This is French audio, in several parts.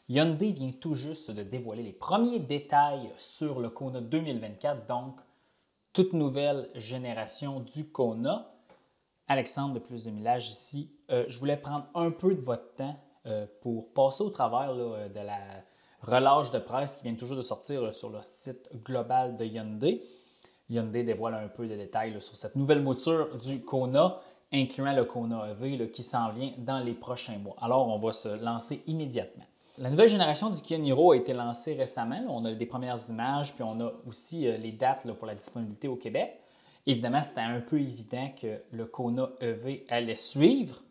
Hyundai vient tout juste de dévoiler les premiers détails sur le Kona 2024, donc toute nouvelle génération du Kona. Alexandre de Plus de Millage ici. Je voulais prendre un peu de votre temps pour passer au travers là, de la relâche de presse qui vient toujours de sortir là, sur le site global de Hyundai. Hyundai dévoile un peu de détails là, sur cette nouvelle mouture du Kona, incluant le Kona EV là, qui s'en vient dans les prochains mois. Alors, on va se lancer immédiatement. La nouvelle génération du Kia Niro a été lancée récemment. Là, on a des premières images, puis on a aussi les dates là, pour la disponibilité au Québec. Évidemment, c'était un peu évident que le Kona EV allait suivre,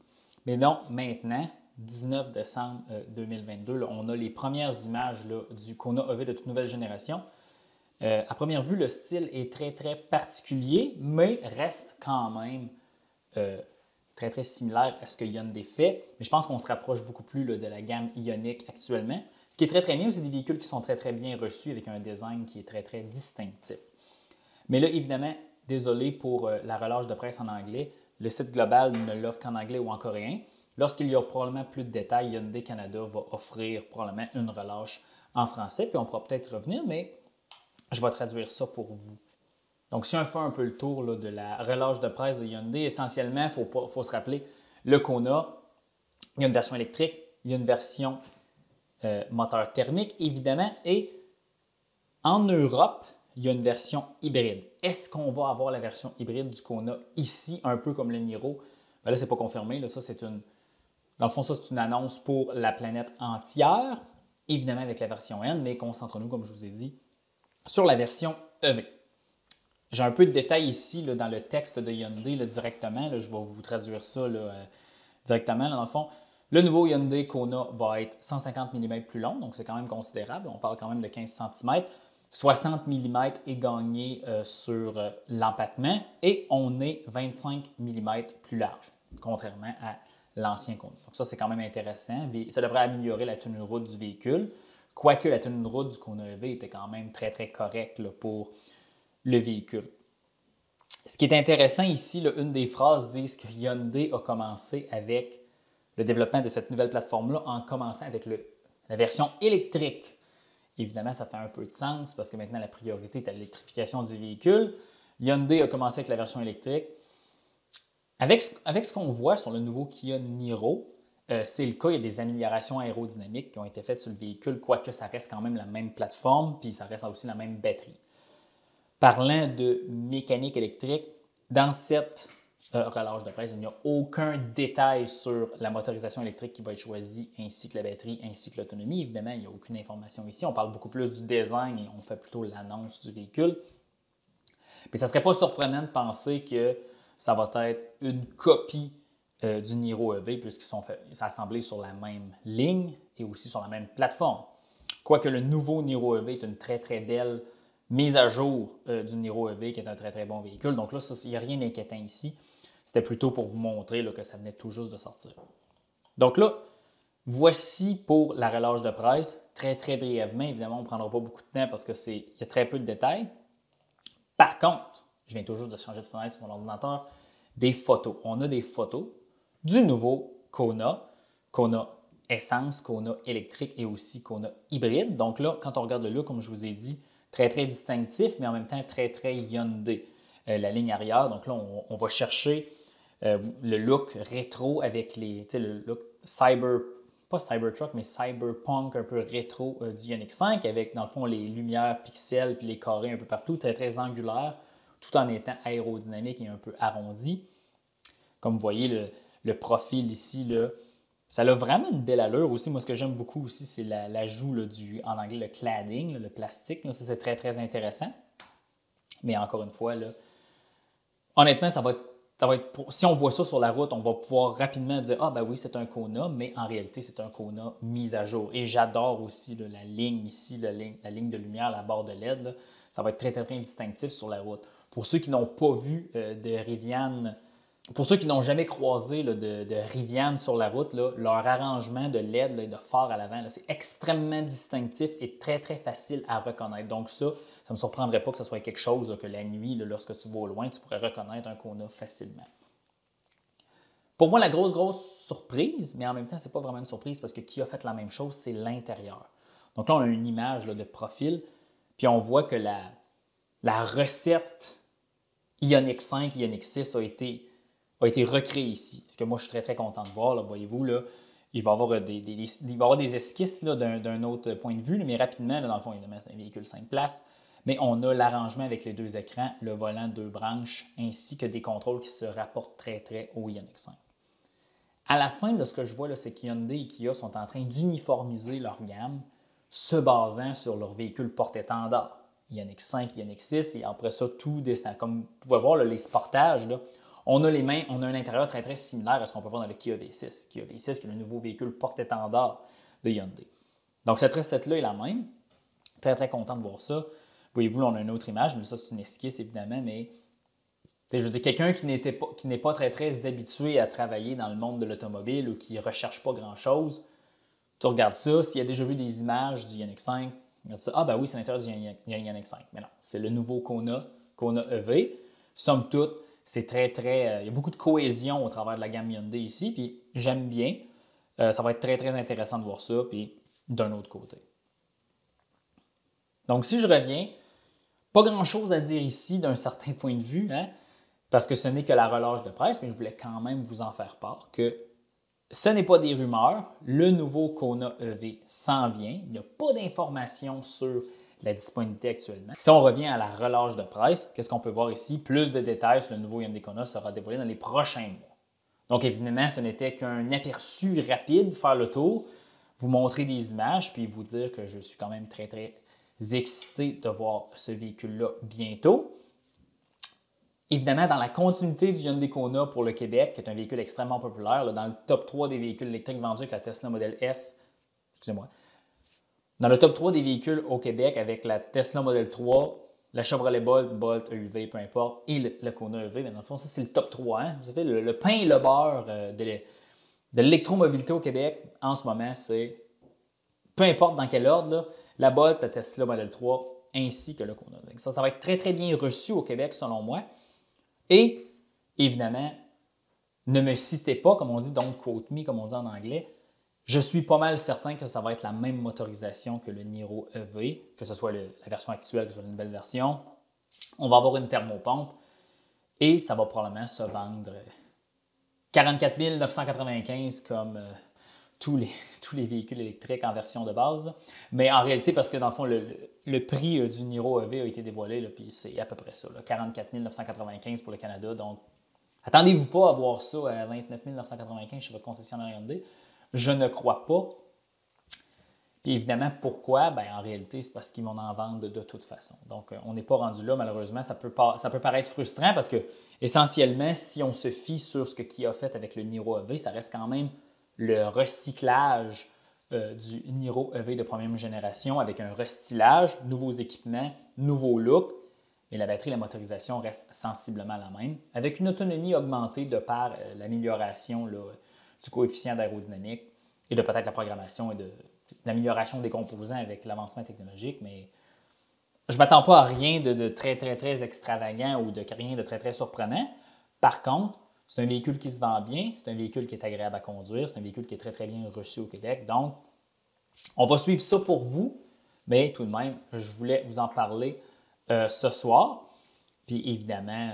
mais non, maintenant, 19 décembre 2022, là, on a les premières images là, du Kona EV de toute nouvelle génération. À première vue, le style est très, très particulier, mais reste quand même très, très similaire à ce que Hyundai fait. Mais je pense qu'on se rapproche beaucoup plus là, de la gamme Ioniq actuellement. Ce qui est très, très bien, c'est des véhicules qui sont très, très bien reçus avec un design qui est très, très distinctif. Mais là, évidemment, désolé pour la relâche de presse en anglais. Le site global ne l'offre qu'en anglais ou en coréen. Lorsqu'il y a probablement plus de détails, Hyundai Canada va offrir probablement une relâche en français, puis on pourra peut-être revenir, mais je vais traduire ça pour vous. Donc, si on fait un peu le tour là, de la relâche de presse de Hyundai, essentiellement, il faut se rappeler, le Kona, il y a une version électrique, il y a une version moteur thermique, évidemment, et en Europe, il y a une version hybride. Est-ce qu'on va avoir la version hybride du Kona ici, un peu comme le Niro? Ben là, ce n'est pas confirmé. Là, ça, dans le fond, ça, c'est une annonce pour la planète entière, évidemment avec la version N, mais concentrons-nous, comme je vous ai dit, sur la version EV. J'ai un peu de détails ici là, dans le texte de Hyundai là, directement. Là, je vais vous traduire ça là, directement. Là, dans le fond, le nouveau Hyundai Kona va être 150 mm plus long, donc c'est quand même considérable. On parle quand même de 15 cm. 60 mm est gagné sur l'empattement et on est 25 mm plus large, contrairement à l'ancien Kona. Donc ça, c'est quand même intéressant. Ça devrait améliorer la tenue de route du véhicule, quoique la tenue de route du Kona EV était quand même très, très correcte là, pour le véhicule. Ce qui est intéressant ici, là, une des phrases dit que Hyundai a commencé avec le développement de cette nouvelle plateforme-là en commençant avec la version électrique. Évidemment, ça fait un peu de sens parce que maintenant, la priorité est à l'électrification du véhicule. Hyundai a commencé avec la version électrique. Avec ce qu'on voit sur le nouveau Kia Niro, c'est le cas, il y a des améliorations aérodynamiques qui ont été faites sur le véhicule, quoique ça reste quand même la même plateforme, puis ça reste aussi la même batterie. Parlant de mécanique électrique, dans cette relâche de presse, il n'y a aucun détail sur la motorisation électrique qui va être choisie, ainsi que la batterie, ainsi que l'autonomie. Évidemment, il n'y a aucune information ici. On parle beaucoup plus du design et on fait plutôt l'annonce du véhicule. Puis ça ne serait pas surprenant de penser que ça va être une copie du Niro EV puisqu'ils sont assemblés sur la même ligne et aussi sur la même plateforme. Quoique le nouveau Niro EV est une très, très belle mise à jour du Niro EV qui est un très, très bon véhicule. Donc là, il n'y a rien d'inquiétant ici. C'était plutôt pour vous montrer là, que ça venait tout juste de sortir. Donc là, voici pour la relâche de presse. Très, très brièvement. Évidemment, on ne prendra pas beaucoup de temps parce qu'il y a très peu de détails. Par contre, je viens toujours de changer de fenêtre sur mon ordinateur, des photos. On a des photos du nouveau Kona, Kona essence, Kona électrique et aussi Kona hybride. Donc là, quand on regarde le look, comme je vous ai dit, très, très distinctif, mais en même temps très, très Hyundai. La ligne arrière, donc là, on va chercher le look rétro avec le look pas Cybertruck, mais Cyberpunk un peu rétro du Ioniq 5 avec, dans le fond, les lumières pixels puis les carrés un peu partout, très, très angulaire, tout en étant aérodynamique et un peu arrondi. Comme vous voyez, le profil ici, là, ça a vraiment une belle allure aussi. Moi, ce que j'aime beaucoup aussi, c'est l'ajout en anglais, le cladding, là, le plastique. Là, ça, c'est très, très intéressant. Mais encore une fois, là, honnêtement, si on voit ça sur la route, on va pouvoir rapidement dire « Ah, ben oui, c'est un Kona », mais en réalité, c'est un Kona mis à jour. Et j'adore aussi là, la ligne ici, la ligne de lumière, la barre de LED. Là, ça va être très, très, très distinctif sur la route. Pour ceux qui n'ont pas vu de Rivian, pour ceux qui n'ont jamais croisé là, de Rivian sur la route, là, leur arrangement de LED là, et de phare à l'avant, c'est extrêmement distinctif et très, très facile à reconnaître. Donc ça ne me surprendrait pas que ce soit quelque chose là, que la nuit, là, lorsque tu vas au loin, tu pourrais reconnaître un Kona facilement. Pour moi, la grosse surprise, mais en même temps, ce n'est pas vraiment une surprise parce que qui a fait la même chose, c'est l'intérieur. Donc là, on a une image là, de profil, puis on voit que la recette Ioniq 5, Ioniq 6 a été recréée ici. Ce que moi, je suis très content de voir. Là, voyez-vous, là, il va y avoir des esquisses là, d'un autre point de vue, là, mais rapidement, là, dans le fond, évidemment, c'est un véhicule 5 places, mais on a l'arrangement avec les deux écrans, le volant 2 branches, ainsi que des contrôles qui se rapportent très au Ioniq 5. À la fin de ce que je vois, c'est qu'Hyundai et Kia sont en train d'uniformiser leur gamme, se basant sur leur véhicule porte-étendard. Ioniq 5, Ioniq 6, et après ça, tout descend. Comme vous pouvez voir, là, les sportages, là, on a un intérieur très similaire à ce qu'on peut voir dans le Kia V6. Kia V6 qui est le nouveau véhicule porte-étendard de Hyundai. Donc cette recette-là est la même. Très content de voir ça. Voyez-vous, là, on a une autre image, mais ça, c'est une esquisse, évidemment, mais je veux dire, quelqu'un qui n'est pas très habitué à travailler dans le monde de l'automobile ou qui ne recherche pas grand-chose, tu regardes ça, s'il a déjà vu des images du Ioniq 5, regarde ça, ah ben oui, c'est l'intérieur du Ioniq 5. Mais non, c'est le nouveau Kona EV. Somme toute, c'est il y a beaucoup de cohésion au travers de la gamme Hyundai ici, puis j'aime bien. Ça va être très intéressant de voir ça, puis d'un autre côté. Donc, si je reviens, pas grand-chose à dire ici d'un certain point de vue, hein, parce que ce n'est que la relâche de presse, mais je voulais quand même vous en faire part que ce n'est pas des rumeurs, le nouveau Kona EV s'en vient, il n'y a pas d'informations sur la disponibilité actuellement. Si on revient à la relâche de presse, qu'est-ce qu'on peut voir ici? Plus de détails sur le nouveau Hyundai Kona sera dévoilé dans les prochains mois. Donc évidemment, ce n'était qu'un aperçu rapide, faire le tour, vous montrer des images, puis vous dire que je suis quand même très excité de voir ce véhicule-là bientôt. Évidemment, dans la continuité du Hyundai Kona pour le Québec, qui est un véhicule extrêmement populaire, là, dans le top 3 des véhicules électriques vendus avec la Tesla Model S, excusez-moi, dans le top 3 des véhicules au Québec avec la Tesla Model 3, la Chevrolet Bolt EUV, peu importe, et le Kona EV, mais dans le fond, ça c'est le top 3. Hein? Vous savez, le pain et le beurre de l'électromobilité au Québec, en ce moment, c'est, peu importe dans quel ordre, là, la Bolt, la Tesla Model 3, ainsi que le Kona. Ça va être très bien reçu au Québec, selon moi. Et, évidemment, ne me citez pas, comme on dit, don't quote me, comme on dit en anglais. Je suis pas mal certain que ça va être la même motorisation que le Niro EV, que ce soit la version actuelle, que ce soit une nouvelle version. On va avoir une thermopompe et ça va probablement se vendre 44 995 comme tous les véhicules électriques en version de base. Là. Mais en réalité, parce que dans le fond, le prix du Niro EV a été dévoilé, là, puis c'est à peu près ça, là, 44 995 pour le Canada. Donc, attendez-vous pas à voir ça à 29 995 chez votre concessionnaire Hyundai. Je ne crois pas. Puis évidemment, pourquoi? Bien, en réalité, c'est parce qu'ils vont en vendre de toute façon. Donc, on n'est pas rendu là, malheureusement. Ça peut paraître frustrant parce que, essentiellement, si on se fie sur ce que Kia a fait avec le Niro EV, ça reste quand même le recyclage du Niro EV de première génération avec un restylage, nouveaux équipements, nouveau look. Mais la batterie et la motorisation restent sensiblement la même, avec une autonomie augmentée de par l'amélioration du coefficient d'aérodynamique et de peut-être la programmation et de l'amélioration des composants avec l'avancement technologique. Mais je ne m'attends pas à rien de très extravagant ou de rien de très surprenant. Par contre, c'est un véhicule qui se vend bien, c'est un véhicule qui est agréable à conduire, c'est un véhicule qui est très bien reçu au Québec. Donc, on va suivre ça pour vous, mais tout de même, je voulais vous en parler ce soir. Puis évidemment,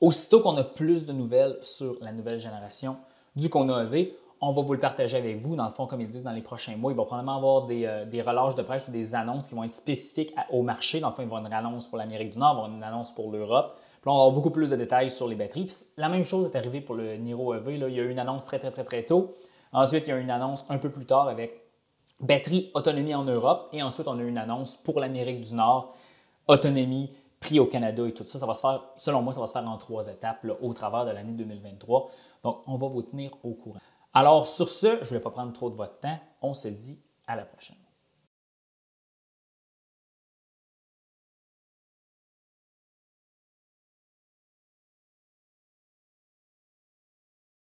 aussitôt qu'on a plus de nouvelles sur la nouvelle génération du Kona EV, on va vous le partager avec vous. Dans le fond, comme ils disent, dans les prochains mois, il va probablement avoir des relâches de presse ou des annonces qui vont être spécifiques au marché. Dans le fond, il va y avoir une annonce pour l'Amérique du Nord, il va y avoir une annonce pour l'Europe. Puis là, on va avoir beaucoup plus de détails sur les batteries. Puis la même chose est arrivée pour le Niro EV. Là, il y a eu une annonce très tôt. Ensuite, il y a eu une annonce un peu plus tard avec batterie autonomie en Europe. Et ensuite, on a eu une annonce pour l'Amérique du Nord, autonomie, prix au Canada et tout ça. Ça va se faire, selon moi, ça va se faire en 3 étapes là, au travers de l'année 2023. Donc, on va vous tenir au courant. Alors, sur ce, je ne vais pas prendre trop de votre temps. On se dit à la prochaine.